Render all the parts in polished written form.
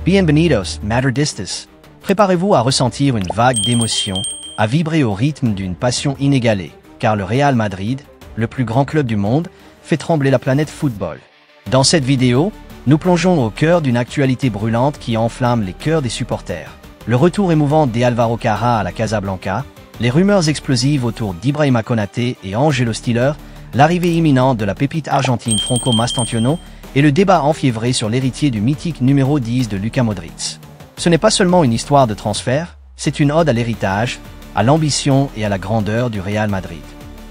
Bienvenidos, madridistas. Préparez-vous à ressentir une vague d'émotions, à vibrer au rythme d'une passion inégalée, car le Real Madrid, le plus grand club du monde, fait trembler la planète football. Dans cette vidéo, nous plongeons au cœur d'une actualité brûlante qui enflamme les cœurs des supporters. Le retour émouvant d'Álvaro Carrá à la Casablanca, les rumeurs explosives autour d'Ibrahima Konaté et Angelo Stiller, l'arrivée imminente de la pépite argentine Franco Mastantuono et le débat enfiévré sur l'héritier du mythique numéro 10 de Luka Modric. Ce n'est pas seulement une histoire de transfert, c'est une ode à l'héritage, à l'ambition et à la grandeur du Real Madrid.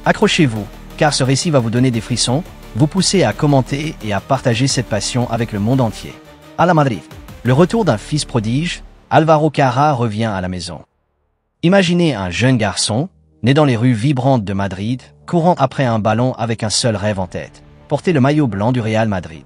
Accrochez-vous, car ce récit va vous donner des frissons, vous pousser à commenter et à partager cette passion avec le monde entier. À la Madrid, le retour d'un fils prodige, Álvaro Carrá revient à la maison. Imaginez un jeune garçon, né dans les rues vibrantes de Madrid, courant après un ballon avec un seul rêve en tête, porter le maillot blanc du Real Madrid.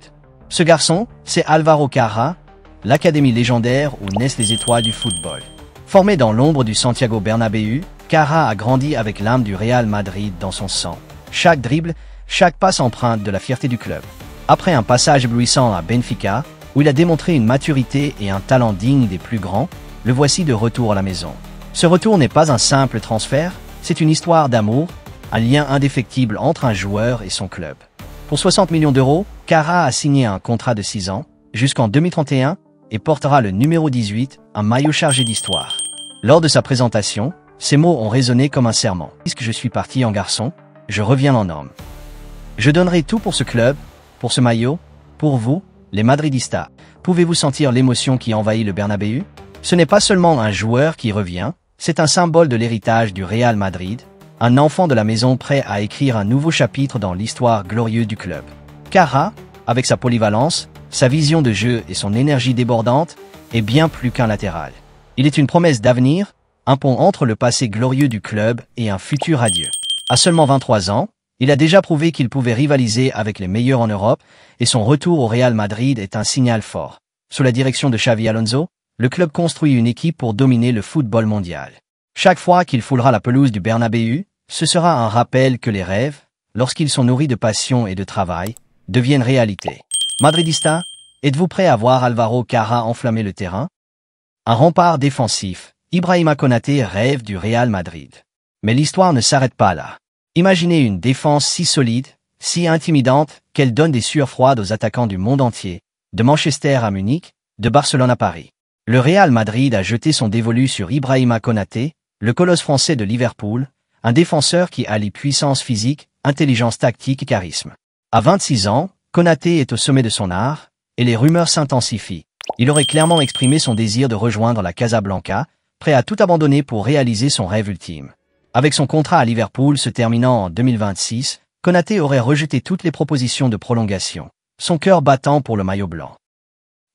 Ce garçon, c'est Álvaro Carrá, l'académie légendaire où naissent les étoiles du football. Formé dans l'ombre du Santiago Bernabéu, Carrá a grandi avec l'âme du Real Madrid dans son sang. Chaque dribble, chaque passe empreinte de la fierté du club. Après un passage éblouissant à Benfica, où il a démontré une maturité et un talent digne des plus grands, le voici de retour à la maison. Ce retour n'est pas un simple transfert, c'est une histoire d'amour, un lien indéfectible entre un joueur et son club. Pour 60 millions d'euros, Carrá a signé un contrat de 6 ans, jusqu'en 2031, et portera le numéro 18, un maillot chargé d'histoire. Lors de sa présentation, ces mots ont résonné comme un serment. Puisque je suis parti en garçon, je reviens en homme. Je donnerai tout pour ce club, pour ce maillot, pour vous, les Madridistas. Pouvez-vous sentir l'émotion qui envahit le Bernabéu? Ce n'est pas seulement un joueur qui revient, c'est un symbole de l'héritage du Real Madrid, un enfant de la maison prêt à écrire un nouveau chapitre dans l'histoire glorieuse du club. Carrá, avec sa polyvalence, sa vision de jeu et son énergie débordante, est bien plus qu'un latéral. Il est une promesse d'avenir, un pont entre le passé glorieux du club et un futur radieux. À seulement 23 ans, il a déjà prouvé qu'il pouvait rivaliser avec les meilleurs en Europe et son retour au Real Madrid est un signal fort. Sous la direction de Xavi Alonso, le club construit une équipe pour dominer le football mondial. Chaque fois qu'il foulera la pelouse du Bernabéu, ce sera un rappel que les rêves, lorsqu'ils sont nourris de passion et de travail, deviennent réalité. Madridista, êtes-vous prêt à voir Álvaro Carrá enflammer le terrain? Un rempart défensif, Ibrahima Konaté rêve du Real Madrid. Mais l'histoire ne s'arrête pas là. Imaginez une défense si solide, si intimidante, qu'elle donne des sueurs froides aux attaquants du monde entier, de Manchester à Munich, de Barcelone à Paris. Le Real Madrid a jeté son dévolu sur Ibrahima Konaté, le colosse français de Liverpool, un défenseur qui allie puissance physique, intelligence tactique et charisme. À 26 ans, Konaté est au sommet de son art, et les rumeurs s'intensifient. Il aurait clairement exprimé son désir de rejoindre la Casablanca, prêt à tout abandonner pour réaliser son rêve ultime. Avec son contrat à Liverpool se terminant en 2026, Konaté aurait rejeté toutes les propositions de prolongation, son cœur battant pour le maillot blanc.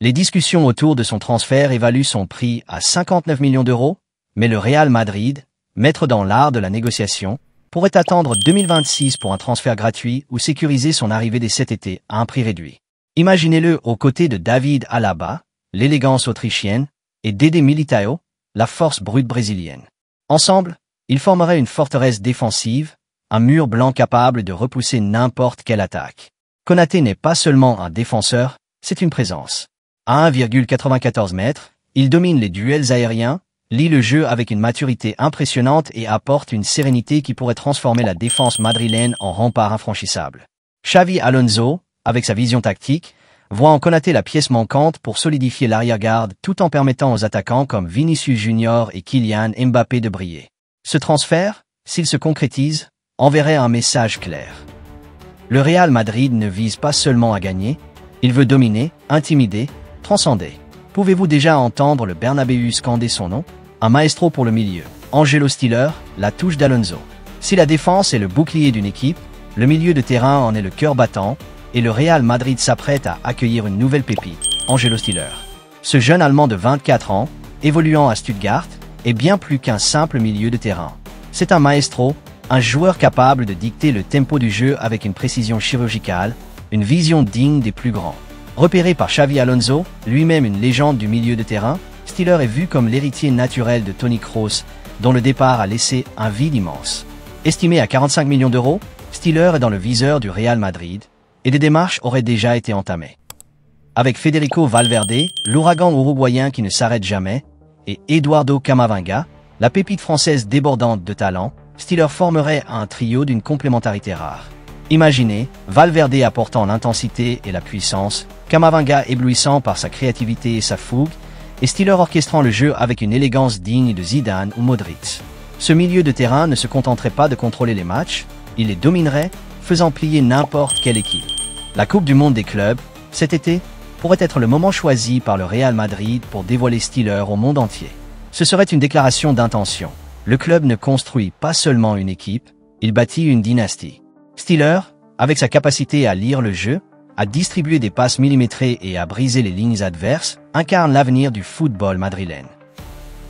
Les discussions autour de son transfert évaluent son prix à 59 millions d'euros, mais le Real Madrid, maître dans l'art de la négociation, pourrait attendre 2026 pour un transfert gratuit ou sécuriser son arrivée dès cet été à un prix réduit. Imaginez-le aux côtés de David Alaba, l'élégance autrichienne, et Dede Militao, la force brute brésilienne. Ensemble, ils formeraient une forteresse défensive, un mur blanc capable de repousser n'importe quelle attaque. Konaté n'est pas seulement un défenseur, c'est une présence. À 1,94 m, il domine les duels aériens, lit le jeu avec une maturité impressionnante et apporte une sérénité qui pourrait transformer la défense madrilène en rempart infranchissable. Xavi Alonso, avec sa vision tactique, voit en Konaté la pièce manquante pour solidifier l'arrière-garde tout en permettant aux attaquants comme Vinicius Junior et Kylian Mbappé de briller. Ce transfert, s'il se concrétise, enverrait un message clair. Le Real Madrid ne vise pas seulement à gagner, il veut dominer, intimider, transcender. Pouvez-vous déjà entendre le Bernabéu scander son nom? Un maestro pour le milieu, Angelo Stiller, la touche d'Alonso. Si la défense est le bouclier d'une équipe, le milieu de terrain en est le cœur battant, et le Real Madrid s'apprête à accueillir une nouvelle pépite, Angelo Stiller. Ce jeune Allemand de 24 ans, évoluant à Stuttgart, est bien plus qu'un simple milieu de terrain. C'est un maestro, un joueur capable de dicter le tempo du jeu avec une précision chirurgicale, une vision digne des plus grands. Repéré par Xavi Alonso, lui-même une légende du milieu de terrain, Stiller est vu comme l'héritier naturel de Toni Kroos, dont le départ a laissé un vide immense. Estimé à 45 millions d'euros, Stiller est dans le viseur du Real Madrid, et des démarches auraient déjà été entamées. Avec Federico Valverde, l'ouragan uruguayen qui ne s'arrête jamais, et Eduardo Camavinga, la pépite française débordante de talent, Steelers formerait un trio d'une complémentarité rare. Imaginez, Valverde apportant l'intensité et la puissance, Camavinga éblouissant par sa créativité et sa fougue, et Steelers orchestrant le jeu avec une élégance digne de Zidane ou Modric. Ce milieu de terrain ne se contenterait pas de contrôler les matchs, il les dominerait, faisant plier n'importe quelle équipe. La Coupe du Monde des clubs, cet été, pourrait être le moment choisi par le Real Madrid pour dévoiler Steelers au monde entier. Ce serait une déclaration d'intention. Le club ne construit pas seulement une équipe, il bâtit une dynastie. Steelers, avec sa capacité à lire le jeu, à distribuer des passes millimétrées et à briser les lignes adverses, incarne l'avenir du football madrilène.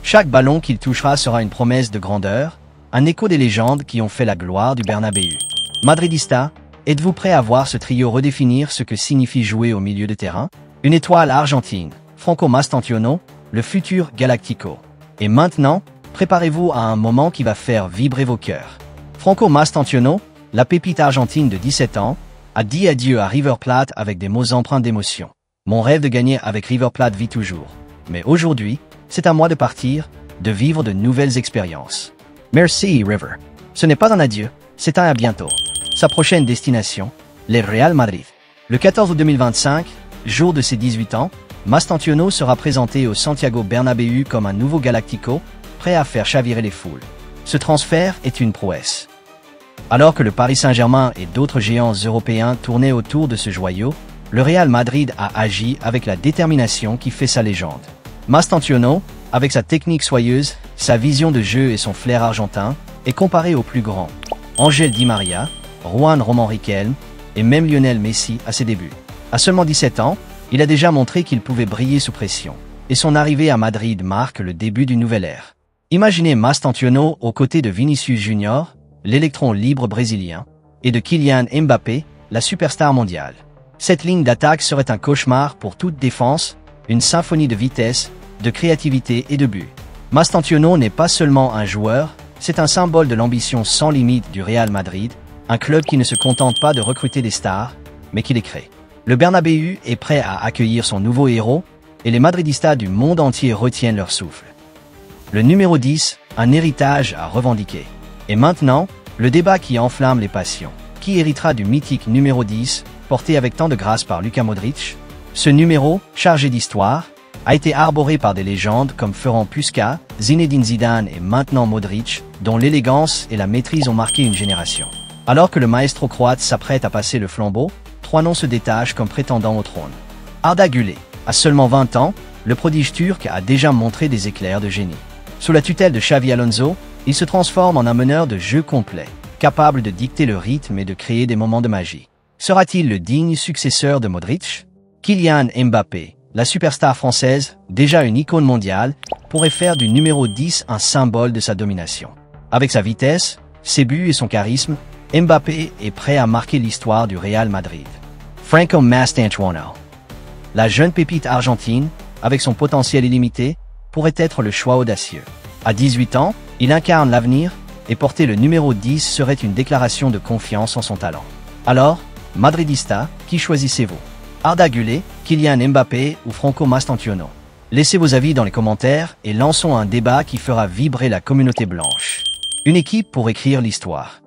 Chaque ballon qu'il touchera sera une promesse de grandeur, un écho des légendes qui ont fait la gloire du Bernabéu. Madridista, êtes-vous prêt à voir ce trio redéfinir ce que signifie jouer au milieu de terrain? Une étoile argentine, Franco Mastantuono, le futur Galactico. Et maintenant, préparez-vous à un moment qui va faire vibrer vos cœurs. Franco Mastantuono, la pépite argentine de 17 ans, a dit adieu à River Plate avec des mots empreints d'émotion. Mon rêve de gagner avec River Plate vit toujours. Mais aujourd'hui, c'est à moi de partir, de vivre de nouvelles expériences. Merci River. Ce n'est pas un adieu, c'est un à bientôt. Sa prochaine destination, le Real Madrid. Le 14 août 2025, jour de ses 18 ans, Mastantuono sera présenté au Santiago Bernabéu comme un nouveau Galactico, prêt à faire chavirer les foules. Ce transfert est une prouesse. Alors que le Paris Saint-Germain et d'autres géants européens tournaient autour de ce joyau, le Real Madrid a agi avec la détermination qui fait sa légende. Mastantuono, avec sa technique soyeuse, sa vision de jeu et son flair argentin, est comparé aux plus grands. Ángel Di María, Juan Román Riquelme et même Lionel Messi à ses débuts. À seulement 17 ans, il a déjà montré qu'il pouvait briller sous pression. Et son arrivée à Madrid marque le début d'une nouvelle ère. Imaginez Mastantuono aux côtés de Vinicius Junior, l'électron libre brésilien, et de Kylian Mbappé, la superstar mondiale. Cette ligne d'attaque serait un cauchemar pour toute défense, une symphonie de vitesse, de créativité et de buts. Mastantuono n'est pas seulement un joueur, c'est un symbole de l'ambition sans limite du Real Madrid, un club qui ne se contente pas de recruter des stars, mais qui les crée. Le Bernabéu est prêt à accueillir son nouveau héros, et les madridistas du monde entier retiennent leur souffle. Le numéro 10, un héritage à revendiquer. Et maintenant, le débat qui enflamme les passions. Qui héritera du mythique numéro 10, porté avec tant de grâce par Luka Modric? Ce numéro, chargé d'histoire, a été arboré par des légendes comme Ferenc Puskás, Zinedine Zidane et maintenant Modric, dont l'élégance et la maîtrise ont marqué une génération. Alors que le maestro croate s'apprête à passer le flambeau, trois noms se détachent comme prétendants au trône. Arda Güler, à seulement 20 ans, le prodige turc a déjà montré des éclairs de génie. Sous la tutelle de Xavi Alonso, il se transforme en un meneur de jeu complet, capable de dicter le rythme et de créer des moments de magie. Sera-t-il le digne successeur de Modric? Kylian Mbappé, la superstar française, déjà une icône mondiale, pourrait faire du numéro 10 un symbole de sa domination. Avec sa vitesse, ses buts et son charisme, Mbappé est prêt à marquer l'histoire du Real Madrid. Franco Mastantuono, la jeune pépite argentine, avec son potentiel illimité, pourrait être le choix audacieux. À 18 ans, il incarne l'avenir, et porter le numéro 10 serait une déclaration de confiance en son talent. Alors, Madridista, qui choisissez-vous? Arda Güler, Kylian Mbappé ou Franco Mastantuono? Laissez vos avis dans les commentaires et lançons un débat qui fera vibrer la communauté blanche. Une équipe pour écrire l'histoire.